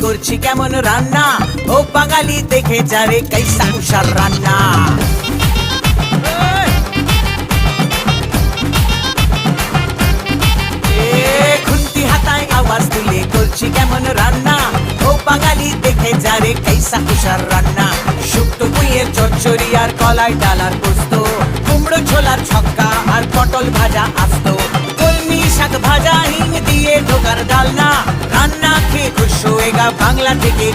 করছি কেমন রান্না, ও বাঙালি দেখে যারে কাইসা কুষার রান্না। খুন্তি হাতায় আওয়াজ তুলে করছি কেমন রান্না, ও বাঙালি দেখে যারে কাইসা কুষার রান্না। শুক্তো কুইয়ের চচ্চড়ি আর কলাই ডালার পোস্ত, কুমড়ো ছোলার ছক্কা আর পটল ভাজা আস্ত, কলমি শাক ভাজা হিং দিয়ে ঢোকার ডালনা। রান্না খেয়ে খুশ হয়েগা বাংলা থেকে।